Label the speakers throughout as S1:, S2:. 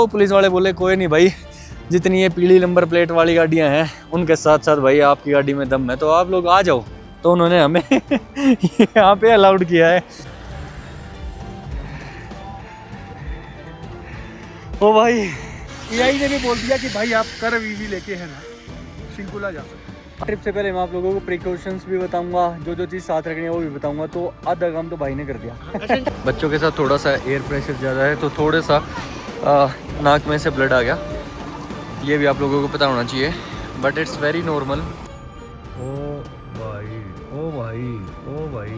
S1: तो पुलिस वाले बोले कोई नहीं भाई, जितनी ये पीली नंबर प्लेट वाली गाड़ियां हैं उनके साथ साथ भाई आपकी गाड़ी में दम है तो आप लोग आ जाओ। तो उन्होंने हमें यहाँ पे अलाउड किया है। ओ भाई
S2: एआई ने भी बोल दिया कि भाई आप कर वीवी लेके है ना शिंकुला जा सकते।
S1: ट्रिप से पहले मैं आप लोगों को प्रिकॉशंस भी बताऊंगा, जो चीज़ साथ रखनी है वो भी बताऊंगा। तो आधा काम तो भाई ने कर दिया। बच्चों के साथ थोड़ा सा एयर प्रेशर ज़्यादा है तो थोड़ा सा नाक में से ब्लड आ गया, ये भी आप लोगों को पता होना चाहिए, बट इट्स वेरी नॉर्मल। ओ भाई ओ भाई ओ भाई,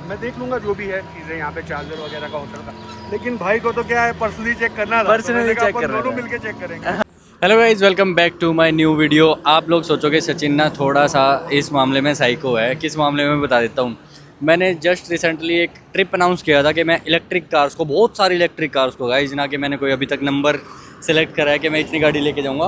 S2: मैं देख लूंगा जो भी है चीजें यहाँ पे, चार्जर वगैरह का होटल का। लेकिन भाई को तो क्या है पर्सनली चेक करना था,
S1: पर्सनली चेक कर रहे
S2: दोनों
S1: थे।
S2: मिलके चेक करेंगे।
S1: Hello guys, welcome back to my new video. आप लोग सोचोगे सचिन ना थोड़ा सा इस मामले में साइको है। किस मामले में बता देता हूँ। मैंने जस्ट रिसेंटली एक ट्रिप अनाउंस किया था कि मैं इलेक्ट्रिक कार्स को, बहुत सारी इलेक्ट्रिक कार्स को गाइज, ना कि मैंने कोई अभी तक नंबर सेलेक्ट करा है कि मैं इतनी गाड़ी लेके जाऊँगा,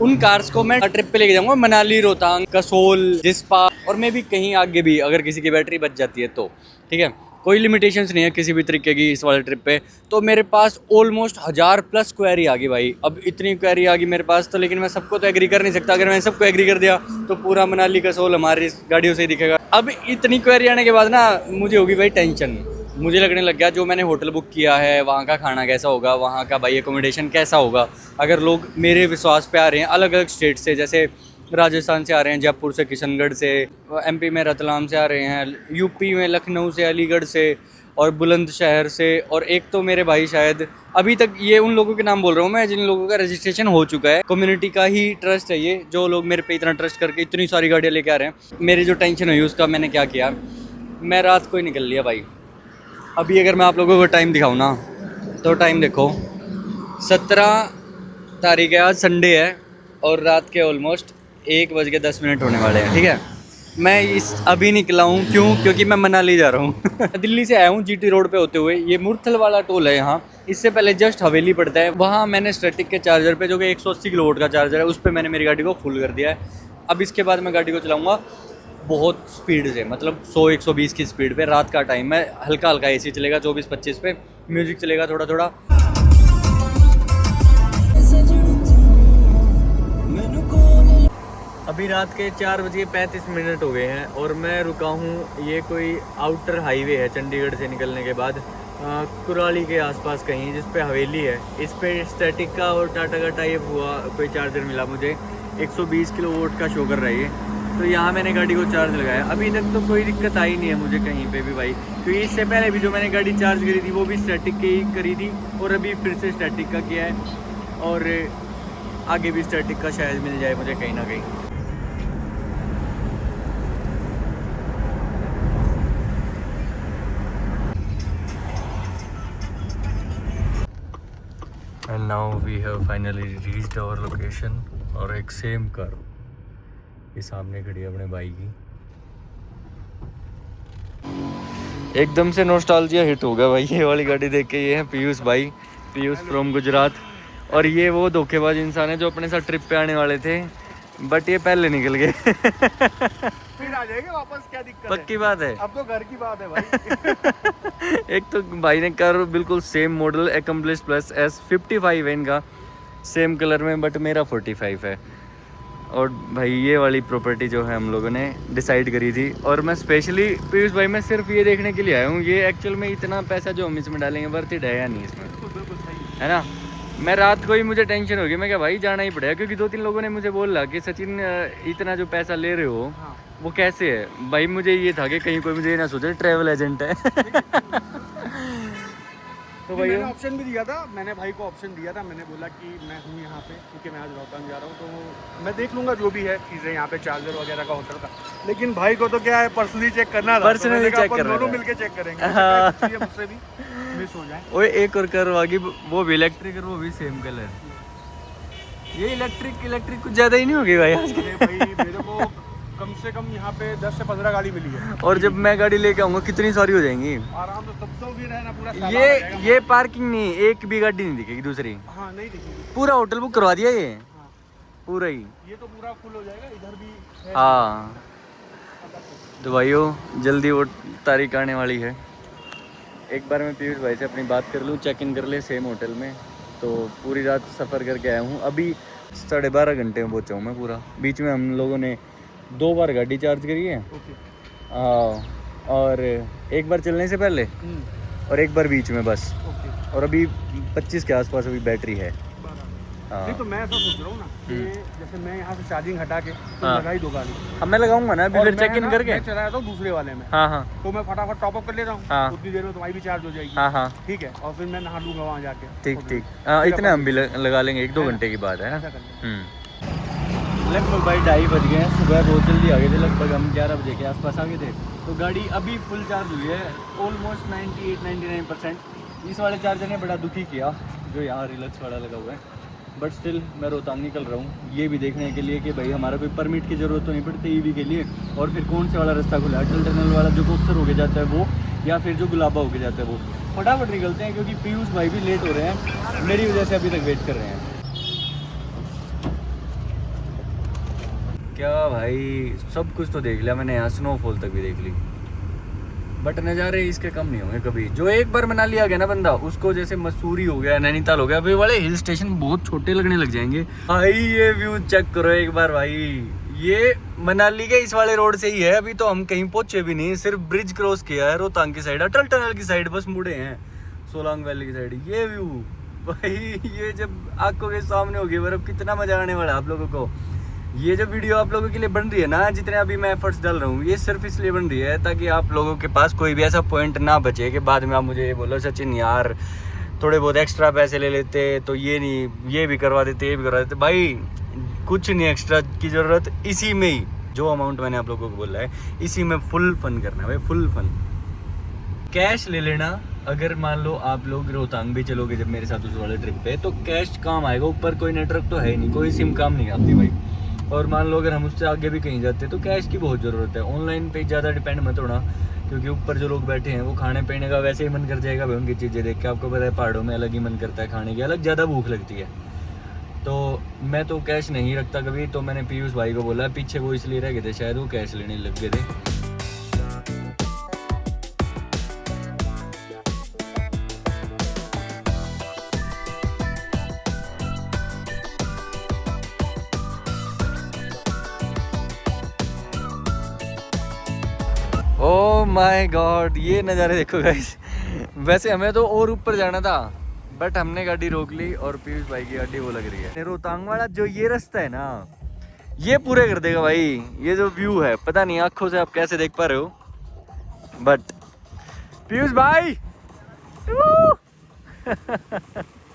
S1: उन कार्स को मैं ट्रिप पे लेके जाऊँगा। मनाली, रोहतांग, कसोल, जिस्पा और मे भी कहीं आगे भी, अगर किसी की बैटरी बच जाती है तो। ठीक है, कोई लिमिटेशंस नहीं है किसी भी तरीके की इस वाले ट्रिप पे। तो मेरे पास ऑलमोस्ट 1000+ क्वेरी आ गई भाई। अब इतनी क्वेरी आ गई मेरे पास तो, लेकिन मैं सबको तो एग्री कर नहीं सकता। अगर मैं सबको एग्री कर दिया तो पूरा मनाली कसोल हमारी गाड़ियों से ही दिखेगा। अब इतनी क्वेरी आने के बाद ना मुझे होगी भाई टेंशन। मुझे लगने लग गया जो मैंने होटल बुक किया है वहाँ का खाना कैसा होगा, वहाँ का भाई एकोमोडेशन कैसा होगा। अगर लोग मेरे विश्वास पे आ रहे हैं अलग अलग स्टेट से, जैसे राजस्थान से आ रहे हैं, जयपुर से, किशनगढ़ से, एमपी में रतलाम से आ रहे हैं, यूपी में लखनऊ से, अलीगढ़ से और बुलंदशहर से, और एक तो मेरे भाई शायद, अभी तक ये उन लोगों के नाम बोल रहा हूँ मैं जिन लोगों का रजिस्ट्रेशन हो चुका है। कम्युनिटी का ही ट्रस्ट है ये, जो लोग मेरे पे इतना ट्रस्ट करके इतनी सारी गाड़ियाँ लेके आ रहे हैं। मेरी जो टेंशन हुई उसका मैंने क्या किया, मैं रात को ही निकल लिया भाई। अभी अगर मैं आप लोगों को टाइम दिखाऊँ ना तो टाइम देखो, 17 तारीख है, आज संडे है और रात के ऑलमोस्ट 1:10 होने वाले हैं। ठीक है, मैं अभी निकला हूँ क्योंकि मैं मनाली जा रहा हूँ। दिल्ली से आया हूँ जीटी रोड पे होते हुए। ये मुरथल वाला टोल है यहाँ, इससे पहले जस्ट हवेली पड़ता है। वहाँ मैंने स्टैटिक के चार्जर पे, जो कि 180 किलोवाट का चार्जर है, उस पर मैंने मेरी गाड़ी को फुल कर दिया है। अब इसके बाद मैं गाड़ी को चलाऊँगा बहुत स्पीड से, मतलब 100-120 की स्पीड पे। रात का टाइम है, हल्का हल्का एसी चलेगा 24-25 पे, म्यूजिक चलेगा थोड़ा थोड़ा। अभी रात के 4:35 हो गए हैं और मैं रुका हूँ, ये कोई आउटर हाईवे है चंडीगढ़ से निकलने के बाद, कुराली के आसपास कहीं, जिस पे हवेली है। इस पे स्टैटिक का और टाटा का टाइप हुआ कोई चार्जर मिला मुझे, 120 किलोवाट का शो कर रहा है ये। तो यहाँ मैंने गाड़ी को चार्ज लगाया। अभी तक तो कोई दिक्कत आई नहीं है मुझे कहीं पे भी भाई, क्योंकि इससे पहले भी जो मैंने गाड़ी चार्ज करी थी वो भी स्टैटिक की ही करी थी, और अभी फिर से स्टैटिक का किया है, और आगे भी स्टैटिक का शायद मिल जाए मुझे कहीं ना कहीं। And now we have finally reached our location। और एक सेम कार ये सामने खड़ी है अपने भाई की। एकदम से नॉस्टैल्जिया हिट हो गया भाई ये वाली गाड़ी देख के। ये है पीयूष भाई, पीयूष फ्रॉम गुजरात। और ये वो धोखेबाज इंसान है जो अपने साथ ट्रिप पे आने वाले थे, बट ये पहले निकल गए।
S2: फिर आ जाएंगे वापस, क्या दिक्कत है?
S1: पक्की बात है,
S2: अब तो घर की बात है भाई।
S1: एक तो भाई ने कार बिल्कुल same model accomplish plus S 55 है इनका, सेम कलर में, बट मेरा 45 है। और भाई ये वाली प्रॉपर्टी जो है हम लोगों ने डिसाइड करी थी, और मैं स्पेशली पीयूष भाई मैं सिर्फ ये देखने के लिए आया हूँ, ये एक्चुअल में इतना पैसा जो हम इसमें डालेंगे वर्थ इट है या नहीं इसमें,
S2: बिल्कुल सही
S1: है ना। मैं रात को ही मुझे टेंशन हो गई, मैं क्या भाई जाना ही पड़ेगा, क्योंकि 2-3 लोगों ने मुझे बोला कि सचिन इतना जो पैसा ले रहे हो
S2: हाँ।
S1: वो कैसे है। भाई मुझे ये था कि कहीं कोई मुझे ना सोचे ट्रैवल एजेंट है। तो भाई
S2: मैंने ऑप्शन भी दिया था, मैंने भाई को ऑप्शन दिया था, मैंने बोला कि मैं हूँ यहाँ पे क्योंकि मैं आज रोहतांग जा रहा हूँ, तो मैं देख लूँगा जो भी है चीज़ें यहाँ पे, चार्जर वगैरह का होटल का। लेकिन भाई को तो क्या है पर्सनली चेक करना था,
S1: पर्सनली चेक कर रहा
S2: दोनों
S1: था।
S2: मिलके चेक करेंगे,
S1: हाँ।
S2: मुझसे भी मिस हो जाए।
S1: ओए एक और करवागी, वो भी इलेक्ट्रिक और वो भी सेम कलर। ये इलेक्ट्रिक कुछ ज़्यादा ही नहीं होगी भाई आज
S2: अरे भाई मेरे को कम से कम यहाँ पे 10 से 15 गाड़ी मिली है,
S1: और जब मैं गाड़ी लेके आऊँगा कितनी सारी हो जाएंगी
S2: आराम से। तब तो फिर है ना पूरा सामान आ
S1: ये
S2: जाएगा।
S1: ये पार्किंग नहीं, एक भी गाड़ी नहीं दिखेगी दूसरी।
S2: हाँ नहीं दिखेगी।
S1: पूरा होटल बुक करवा दिया ये,
S2: हाँ।
S1: पूरा ही।
S2: ये तो पूरा फुल हो जाएगा, इधर भी है।
S1: हाँ तो भाइयों जल्दी वो तारीख आने वाली है, एक बार मैं पीयूष भाई से अपनी बात कर लूँ, चेक इन कर ले सेम होटल में। तो पूरी रात सफ़र करके आया हूँ, अभी 12.5 घंटे में पहुँचा हूँ मैं पूरा। बीच में हम लोगों ने 2 बार गाड़ी चार्ज करी है। और एक बार चलने से पहले और एक बार बीच में बस। और अभी 25 के आसपास अभी बैटरी है।
S2: नहीं तो मैं ऐसा सोच रहा हूँ ना कि जैसे मैं यहाँ से चार्जिंग हटा के तो लगा ही दो गाड़ी।
S1: अब मैं लगाऊंगा ना अभी, फिर चेक इन करके
S2: मैं चलाया था दूसरे वाले में।
S1: हाँ
S2: तो मैं फटाफट टॉप अप कर लेता हूँ, उतनी देर में तुम्हारी भी चार्ज हो जाएगी। ठीक है, और फिर मैं नहा लूँगा वहाँ जाके।
S1: ठीक। इतने हम भी लगा लेंगे, 1-2 घंटे की बात है ना। लगभग भाई 2:30 बज गए हैं। सुबह बहुत जल्दी आ गए थे, लगभग हम 11 बजे के आसपास आ गए थे। तो गाड़ी अभी फुल चार्ज हुई है, ऑलमोस्ट 98-99%। इस वाले चार्जर ने बड़ा दुखी किया जो यहाँ रिलैक्स वाला लगा हुआ है। बट स्टिल मैं रोहतांग निकल रहा हूँ ये भी देखने के लिए कि भाई हमारा कोई परमिट की ज़रूरत तो नहीं पड़ती ईवी के लिए। और फिर कौन से वाला रास्ता खुला है, अटल टनल वाला जो कोक्सर होके जाता है वो, या फिर जो गुलाबा होके जाता है वो। फटाफट निकलते हैं क्योंकि पीयूष भाई भी लेट हो रहे हैं, मेरी वजह से अभी तक वेट कर रहे हैं। क्या भाई, सब कुछ तो देख लिया मैंने, यहाँ स्नोफॉल तक भी देख ली, बट नज़ारे इसके कम नहीं होंगे कभी। जो एक बार मनाली आ गया ना बंदा, उसको जैसे मसूरी हो गया, नैनीताल हो गया, अभी वाले हिल स्टेशन बहुत छोटे लगने लग जाएंगे। भाई ये व्यू चेक करो एक बार भाई, ये मनाली के इस वाले रोड से ही है। अभी तो हम कहीं पहुंचे भी नहीं, सिर्फ ब्रिज क्रॉस किया है रोहतांग की साइड, अटल टनल की साइड बस मुड़े हैं, सोलांग वैली की साइड। ये व्यू भाई, ये जब आंखों के सामने होगी बर्फ, कितना मजा आने वाला है आप लोगों को। ये जो वीडियो आप लोगों के लिए बन रही है ना, जितने अभी मैं एफर्ट्स डाल रहा हूँ, ये सिर्फ इसलिए बन रही है ताकि आप लोगों के पास कोई भी ऐसा पॉइंट ना बचे कि बाद में आप मुझे ये बोलो सचिन यार थोड़े बहुत एक्स्ट्रा पैसे ले लेते तो ये नहीं, ये भी करवा देते, ये भी करवा देते। भाई कुछ नहीं एक्स्ट्रा की ज़रूरत, इसी में ही जो अमाउंट मैंने आप लोगों को बोला है इसी में फुल फन करना है भाई, फुल फन। कैश ले लेना, अगर मान लो आप लोग रोहतांग भी चलोगे जब मेरे साथ उस वाले ट्रिप पे, तो कैश काम आएगा। ऊपर कोई नेटवर्क तो है ही नहीं, कोई सिम काम नहीं आती भाई। और मान लो अगर हम उससे आगे भी कहीं जाते तो कैश की बहुत ज़रूरत है। ऑनलाइन पे ज़्यादा डिपेंड मत होना, क्योंकि ऊपर जो लोग बैठे हैं वो खाने पीने का वैसे ही मन कर जाएगा भाई, उनकी चीज़ें देख के। आपको पता है पहाड़ों में अलग ही मन करता है खाने की, अलग ज़्यादा भूख लगती है। तो मैं तो कैश नहीं रखता कभी, तो मैंने पीयूष भाई को बोला, पीछे वो इसलिए रह गए थे शायद, वो कैश लेने लग गए थे। ओह माय गॉड, ये नज़ारे देखो गाइस। वैसे हमें तो और ऊपर जाना था, बट हमने गाड़ी रोक ली और पीयूष भाई की गाड़ी वो लग रही है। रोहतांग वाला जो ये रास्ता है ना, ये पूरे कर देगा भाई। ये जो व्यू है, पता नहीं आंखों से आप कैसे देख पा रहे हो, बट पीयूष भाई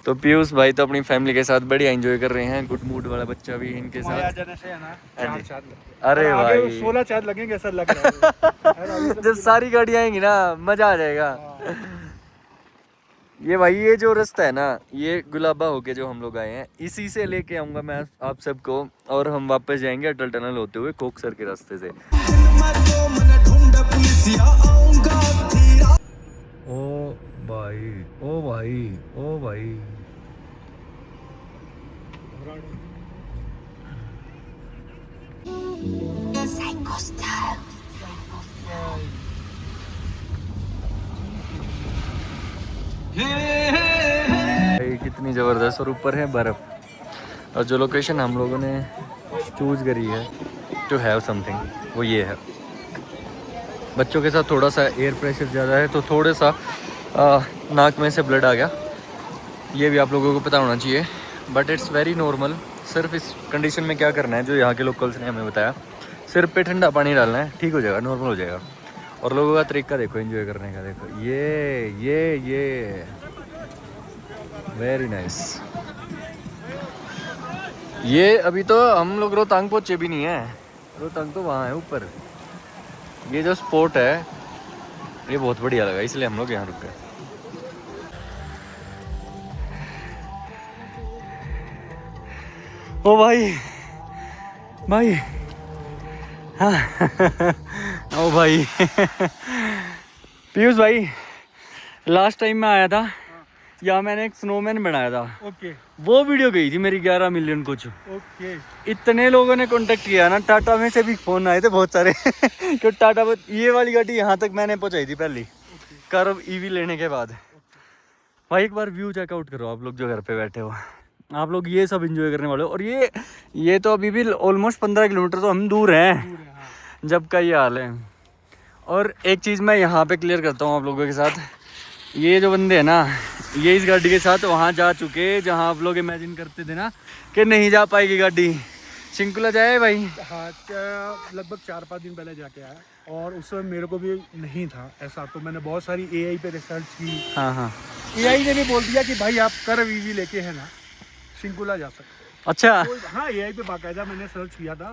S1: तो पीयूष भाई तो अपनी फैमिली के साथ बढ़िया एंजॉय कर रहे हैं। गुड मूड वाला बच्चा भी इनके साथ। अरे भाई
S2: 16 चार्ज लगेंगे ऐसा लग रहा है।
S1: जब सारी गाड़ी आएंगी ना मजा आ जाएगा। ये भाई ये जो रास्ता है ना, ये गुलाबा होके जो हम लोग आए हैं, इसी से लेके आऊंगा मैं आप सबको, और हम वापस जाएंगे अटल टनल होते हुए कोकसर के रास्ते से। ओ भाई, ओ भाई, ओ भाई, कितनी ज़बरदस्त। और ऊपर है बर्फ़। और जो लोकेशन हम लोगों ने चूज़ करी है टू हैव समथिंग, वो ये है। बच्चों के साथ थोड़ा सा एयर प्रेशर ज़्यादा है, तो थोड़ा सा नाक में से ब्लड आ गया। ये भी आप लोगों को पता होना चाहिए, बट इट्स वेरी नॉर्मल। सिर्फ इस कंडीशन में क्या करना है, जो यहाँ के लोकल्स ने हमें बताया, सिर पे ठंडा पानी डालना है, ठीक हो जाएगा, नॉर्मल हो जाएगा। और लोगों का तरीका देखो एंजॉय करने का, देखो ये वेरी नाइस। ये अभी तो हम लोग रोहतांग पहुँचे भी नहीं है, रोहतांग तो वहाँ है ऊपर। ये जो स्पॉट है ये बहुत बढ़िया लगा, इसलिए हम लोग यहाँ रुक गए। ओ भाई भाई, हाँ ओ भाई पीयूष भाई, लास्ट टाइम मैं आया था यहाँ, मैंने एक स्नोमैन बनाया था।
S2: ओके।
S1: वो वीडियो गई थी मेरी 11 मिलियन कुछ।
S2: ओके।
S1: इतने लोगों ने कांटेक्ट किया ना, टाटा में से भी फोन आए थे बहुत सारे क्योंकि टाटा ये वाली गाड़ी यहाँ तक मैंने पहुँचाई थी पहली। कर्व ईवी लेने के बाद। भाई एक बार व्यू चेकआउट करो आप लोग जो घर पे बैठे हो, आप लोग ये सब एंजॉय करने वाले हो। और ये तो अभी भी ऑलमोस्ट 15 किलोमीटर तो हम दूर हैं जब का ये हाल है। और एक चीज़ मैं यहाँ पे क्लियर करता हूँ आप लोगों के साथ, ये जो बंदे हैं ना, ये इस गाड़ी के साथ वहाँ जा चुके जहाँ आप लोग इमेजिन करते थे ना कि नहीं जा पाएगी गाड़ी। शिंकुला जाए भाई?
S2: हाँ, लगभग 4-5 दिन पहले जाके आया, और उस समय मेरे को भी नहीं था ऐसा, तो मैंने बहुत सारी AI पे रिसर्च की।
S1: हाँ हाँ,
S2: AI ने भी बोल दिया कि भाई आप कर्व ईवी लेके है ना शिंकुला जा सकते हो।
S1: अच्छा।
S2: तो हाँ, AI पे बाकायदा मैंने सर्च किया था,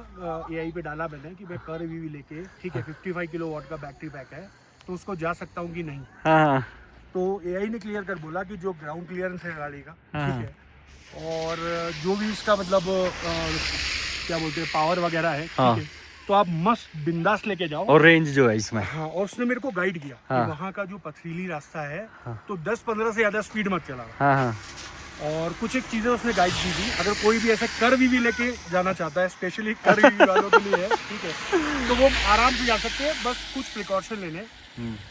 S2: AI पे डाला मैंने कि मैं कर्व ईवी लेके, ठीक है, 55 किलोवाट का बैटरी पैक है, तो उसको जा सकता हूँ कि नहीं।
S1: हाँ,
S2: तो AI ने क्लियर कर बोला कि जो ग्राउंड क्लियरेंस है गाड़ी का, ठीक है, और जो भी इसका मतलब क्या बोलते हैं पावर वगैरह है, ठीक है, तो आप मस्त बिंदास लेके जाओ।
S1: और रेंज जो है इसमें,
S2: हाँ, और उसने मेरे को गाइड किया कि वहाँ का जो पथरीली रास्ता है, तो 10-15 से ज़्यादा स्पीड मत चलाओ।
S1: हाँ,
S2: और कुछ एक चीज़ें उसने गाइड की थी, अगर कोई भी ऐसे कर्व ईवी लेके जाना चाहता है, स्पेशली कर्व ईवी वालों के लिए है, ठीक है, तो वो आराम से जा सकते हैं, बस कुछ प्रिकॉशन लेने।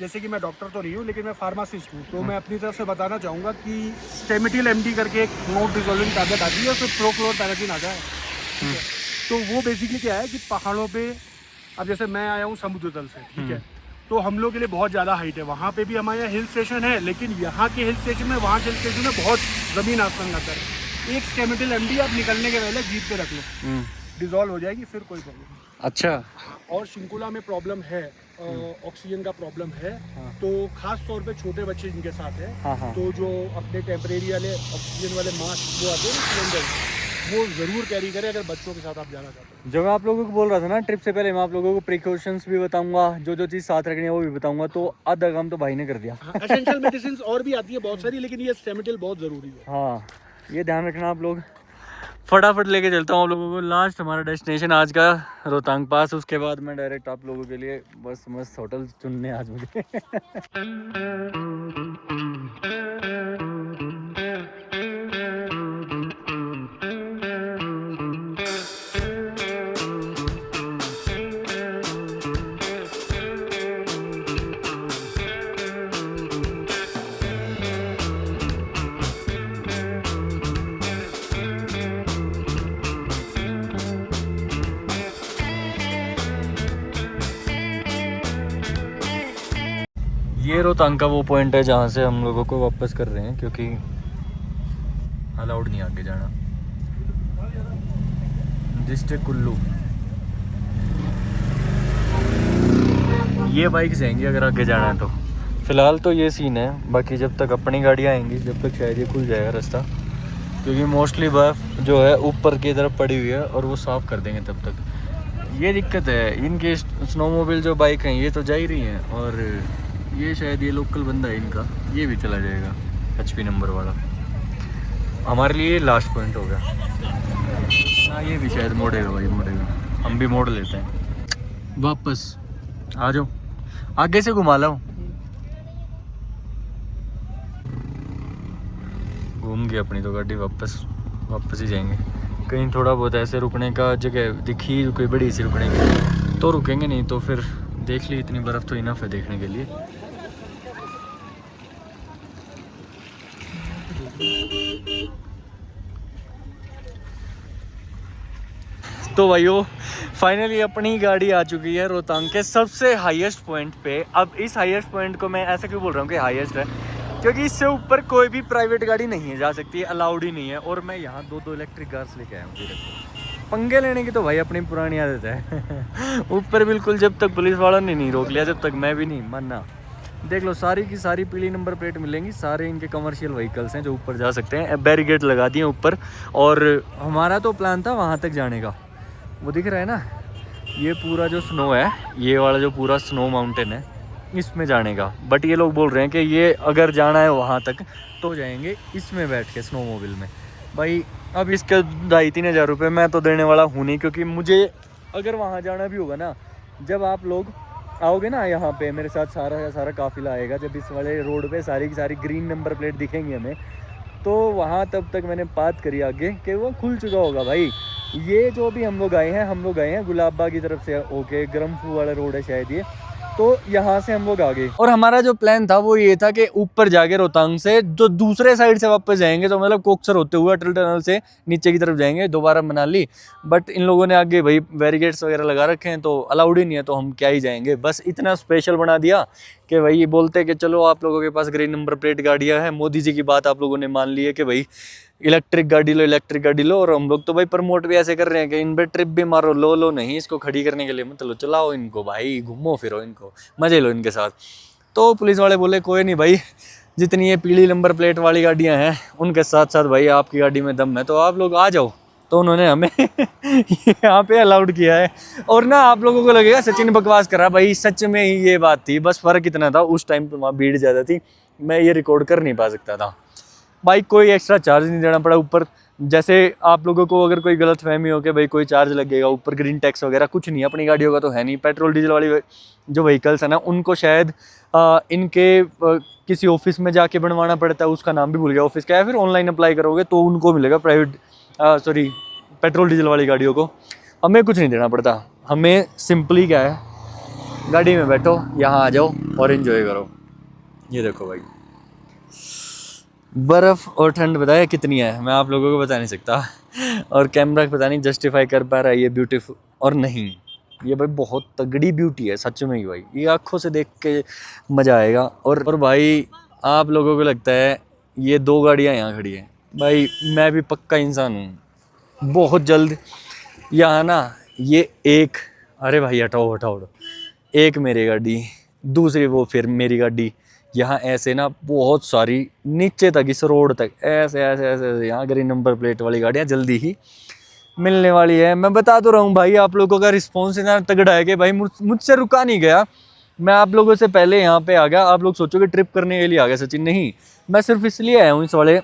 S2: जैसे कि मैं डॉक्टर तो नहीं हूँ, लेकिन मैं फार्मासिस्ट हूँ, तो मैं अपनी तरफ से बताना चाहूँगा कि स्टेमिटिल MD करके एक नोट डिसोल्विंग टैबलेट आती है, उसमें प्रोक्लोरपेराजिन आता है, ठीक है। तो वो बेसिकली क्या है कि पहाड़ों पे, अब जैसे मैं आया हूँ समुद्र तल से, ठीक है, तो हम लोग के लिए बहुत ज़्यादा हाइट है, वहाँ पे भी हमारे यहाँ हिल स्टेशन है, लेकिन यहाँ के हिल स्टेशन में वहाँ के हिल स्टेशन में बहुत ज़मीन आसमान का अंतर है। एक स्टेमिटिल MD आप निकलने के पहले जीप पे रख लो, डिजॉल्व हो जाएगी, फिर कोई प्रॉब्लम नहीं।
S1: अच्छा।
S2: और शिंकुला में प्रॉब्लम है, ऑक्सीजन का प्रॉब्लम है, तो खास तौर पे छोटे बच्चे जिनके साथ है, तो जो अपने टेम्परेरी वाले ऑक्सीजन वाले मास्क जो आते हैं सिलेंडर, वो ज़रूर कैरी करें अगर बच्चों के साथ आप जाना चाहते हो।
S1: जो मैं आप लोगों को बोल रहा था ना ट्रिप से पहले, मैं आप लोगों को प्रिकॉशंस भी बताऊंगा, जो चीज़ साथ रखनी है वो भी बताऊंगा, तो आधा काम तो भाई ने कर दिया।
S2: एसेंशियल मेडिसिन और भी आती है बहुत सारी, लेकिन ये स्टेमिटिल बहुत ज़रूरी है।
S1: हाँ, ये ध्यान रखना आप लोग। फटाफट लेके चलता हूँ आप लोगों को, लास्ट हमारा डेस्टिनेशन आज का रोहतांग पास, उसके बाद मैं डायरेक्ट आप लोगों के लिए बस मस्त होटल चुनने आज मुझे। ये रोहतांग का वो पॉइंट है जहाँ से हम लोगों को वापस कर रहे हैं, क्योंकि अलाउड नहीं आगे जाना। डिस्ट्रिक्ट कुल्लू, ये बाइक जाएंगी अगर आगे जाना है तो। फ़िलहाल तो ये सीन है, बाकी जब तक अपनी गाड़ियाँ आएंगी जब तक शायद ये खुल जाएगा रास्ता, क्योंकि मोस्टली बर्फ़ जो है ऊपर की तरफ पड़ी हुई है और वो साफ़ कर देंगे तब तक। ये दिक्कत है, इनके स्नोमोबिल जो बाइक हैं ये तो जा ही रही हैं, और ये शायद ये लोकल बंदा है इनका, ये भी चला जाएगा HP नंबर वाला। हमारे लिए लास्ट पॉइंट होगा। हाँ, ये भी शायद मोड़ेगा भाई, मोड़ेगा, हम भी मोड़ लेते हैं। वापस आ जाओ, आगे से घुमा लो। घूम गई अपनी तो गाड़ी, वापस ही जाएंगे। कहीं थोड़ा बहुत ऐसे रुकने का जगह दिखी कोई बड़ी सी रुकने की तो रुकेंगे, नहीं तो फिर देख ली, इतनी बर्फ़ तो इनफ है देखने के लिए। तो भाइयों फाइनली अपनी गाड़ी आ चुकी है रोहतांग के सबसे हाईएस्ट पॉइंट पे। अब इस हाईएस्ट पॉइंट को मैं ऐसा क्यों बोल रहा हूँ कि हाईएस्ट है, क्योंकि इससे ऊपर कोई भी प्राइवेट गाड़ी नहीं है जा सकती, अलाउड ही नहीं है। और मैं यहाँ दो इलेक्ट्रिक कार्स लेके आया हूँ। पंगे लेने की तो भाई अपनी पुरानी आदत है। ऊपर बिल्कुल जब तक पुलिस वालों ने नहीं रोक लिया, जब तक मैं भी नहीं मानना। देख लो, सारी की सारी पीली नंबर प्लेट मिलेंगी, सारे इनके कमर्शियल व्हीकल्स हैं जो ऊपर जा सकते हैं। बैरिकेड लगा दिए ऊपर, और हमारा तो प्लान था वहाँ तक जाने का। वो दिख रहा है ना, ये पूरा जो स्नो है, ये वाला जो पूरा स्नो माउंटेन है, इसमें जाने का। बट ये लोग बोल रहे हैं कि ये अगर जाना है वहाँ तक तो जाएंगे इसमें बैठ के, स्नोमोबिल में। भाई अब इसके 2,500-3 हज़ार रुपये मैं तो देने वाला हूँ नहीं, क्योंकि मुझे अगर वहाँ जाना भी होगा ना, जब आप लोग आओगे ना यहाँ पे मेरे साथ, सारा का सारा काफिला आएगा, जब इस वाले रोड पे सारी की सारी ग्रीन नंबर प्लेट दिखेंगी हमें, तो वहाँ तब तक मैंने बात करी आगे कि वो खुल चुका होगा भाई। ये जो भी हम लोग आए हैं गुलाबा की तरफ से होके, ग्रमफू वाला रोड है शायद ये, तो यहाँ से हम लोग आ गए और हमारा जो प्लान था वो ये था कि ऊपर जाके रोहतांग से जो दूसरे साइड से वापस जाएंगे, तो मतलब कोकसर होते हुए अटल टनल से नीचे की तरफ जाएंगे दोबारा मनाली। बट इन लोगों ने आगे भाई बैरिकेड्स वगैरह लगा रखे हैं तो अलाउड ही नहीं है, तो हम क्या ही जाएंगे। बस इतना स्पेशल बना दिया कि भाई ये बोलते कि चलो आप लोगों के पास ग्रीन नंबर प्लेट गाड़ियाँ हैं, मोदी जी की बात आप लोगों ने मान ली है कि भाई इलेक्ट्रिक गाड़ी लो। और हम लोग तो भाई प्रमोट भी ऐसे कर रहे हैं कि इन पे ट्रिप भी मारो, लो नहीं, इसको खड़ी करने के लिए मत लो, चलाओ इनको भाई, घूमो फिरो इनको, मजे लो इनके साथ। तो पुलिस वाले बोले कोई नहीं भाई, जितनी ये पीली नंबर प्लेट वाली गाड़ियां हैं उनके साथ साथ भाई आपकी गाड़ी में दम है तो आप लोग आ जाओ। तो उन्होंने हमें यहाँ पे अलाउड किया है। और ना आप लोगों को लगेगा सचिन बकवास करा, भाई सच में ही ये बात थी, बस फ़र्क इतना था उस टाइम पे वहाँ भीड़ ज़्यादा थी, मैं ये रिकॉर्ड कर नहीं पा सकता था। भाई कोई एक्स्ट्रा चार्ज नहीं देना पड़ा ऊपर। जैसे आप लोगों को अगर कोई गलत फहमी हो कि भाई कोई चार्ज लगेगा ऊपर, ग्रीन टैक्स वगैरह कुछ नहीं, अपनी गाड़ियों का तो है नहीं। पेट्रोल डीजल वाली जो व्हीकल्स है ना उनको शायद इनके किसी ऑफिस में जाके बनवाना पड़ता है, उसका नाम भी भूल गया ऑफिस का है, फिर ऑनलाइन अप्लाई करोगे तो उनको मिलेगा प्राइवेट पेट्रोल डीजल वाली गाड़ियों को। हमें कुछ नहीं देना पड़ता, हमें सिंपली क्या है, गाड़ी में बैठो, यहाँ आ जाओ और इन्जॉय करो। ये देखो भाई बर्फ़ और ठंड बताया कितनी है, मैं आप लोगों को बता नहीं सकता। और कैमरा पता नहीं जस्टिफाई कर पा रहा है ये ब्यूटीफुल और नहीं, ये भाई बहुत तगड़ी ब्यूटी है सच में ही भाई, ये आँखों से देख के मज़ा आएगा। और भाई आप लोगों को लगता है ये दो गाड़ियाँ यहाँ खड़ी हैं, भाई मैं भी पक्का इंसान हूँ। बहुत जल्द यहाँ ना ये एक, अरे भाई हटाओ, एक मेरी गाड़ी, दूसरी वो फिर मेरी गाड़ी, यहाँ ऐसे ना बहुत सारी नीचे तक इस रोड तक ऐसे यहाँ ग्रीन नंबर प्लेट वाली गाड़ियाँ जल्दी ही मिलने वाली है। मैं बता तो रहा हूँ भाई, आप लोगों का रिस्पॉन्स इतना तगड़ा है कि भाई मुझसे रुका नहीं गया। मैं आप लोगों से पहले यहाँ पे आ गया। आप लोग सोचोगे ट्रिप करने के लिए आ गया सचिन, नहीं, मैं सिर्फ इसलिए आया हूँ इस वाले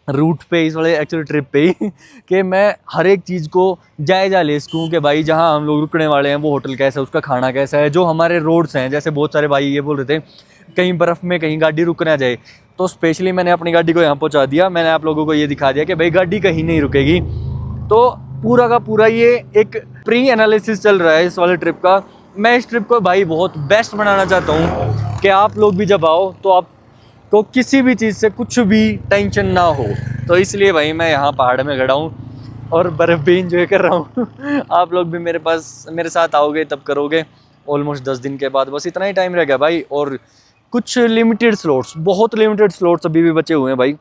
S1: रूट पे, इस वाले एक्चुअली ट्रिप पे ही कि मैं हर एक चीज़ को जायज़ा ले सकूँ कि भाई जहाँ हम लोग रुकने वाले हैं वो होटल कैसा है, उसका खाना कैसा है, जो हमारे रोड्स हैं, जैसे बहुत सारे भाई ये बोल रहे थे कहीं बर्फ़ में कहीं गाड़ी रुक ना जाए, तो स्पेशली मैंने अपनी गाड़ी को यहाँ पहुँचा दिया। मैंने आप लोगों को ये दिखा दिया कि भाई गाड़ी कहीं नहीं रुकेगी। तो पूरा का पूरा ये एक प्री एनालिसिस चल रहा है इस वाले ट्रिप का। मैं इस ट्रिप को भाई बहुत बेस्ट बनाना चाहता हूँ कि आप लोग भी जब आओ तो आपको किसी भी चीज़ से कुछ भी टेंशन ना हो। तो इसलिए भाई मैं यहाँ पहाड़ में खड़ा हूँ और बर्फ़ भी इंजॉय कर रहा हूँ। आप लोग भी मेरे साथ आओगे तब करोगे। ऑलमोस्ट 10 दिन के बाद बस इतना ही टाइम रह गया भाई, और कुछ लिमिटेड स्लॉट्स, बहुत लिमिटेड स्लॉट्स अभी भी बचे हुए हैं भाई।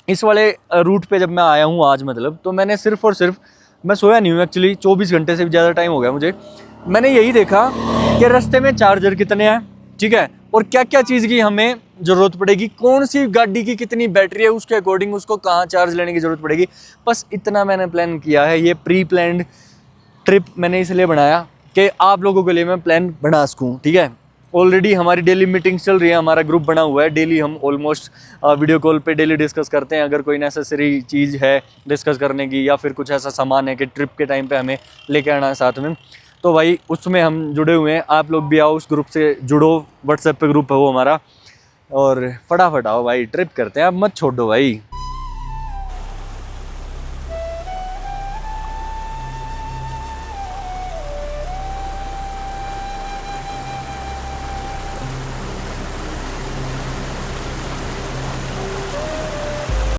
S1: इस वाले रूट पे जब मैं आया हूँ आज, मतलब तो मैंने सिर्फ और सिर्फ, मैं सोया नहीं हूँ एक्चुअली, 24 घंटे से भी ज़्यादा टाइम हो गया मुझे। मैंने यही देखा कि रास्ते में चार्जर कितने हैं, ठीक है, और क्या क्या चीज़ की हमें ज़रूरत पड़ेगी, कौन सी गाड़ी की कितनी बैटरी है, उसके अकॉर्डिंग उसको कहाँ चार्ज लेने की ज़रूरत पड़ेगी। बस इतना मैंने प्लान किया है। ये प्री प्लान्ड ट्रिप मैंने इसलिए बनाया कि आप लोगों के लिए मैं प्लान बना सकूँ, ठीक है। ऑलरेडी हमारी डेली मीटिंग्स चल रही है, हमारा ग्रुप बना हुआ है, डेली हम ऑलमोस्ट वीडियो कॉल पे डेली डिस्कस करते हैं। अगर कोई नेसेसरी चीज़ है डिस्कस करने की, या फिर कुछ ऐसा सामान है कि ट्रिप के टाइम पे हमें लेके आना है साथ में, तो भाई उसमें हम जुड़े हुए हैं। आप लोग भी आओ, उस ग्रुप से जुड़ो, व्हाट्सएप पे ग्रुप है वो हमारा, और फटाफट आओ भाई, ट्रिप करते हैं, अब मत छोड़ो भाई।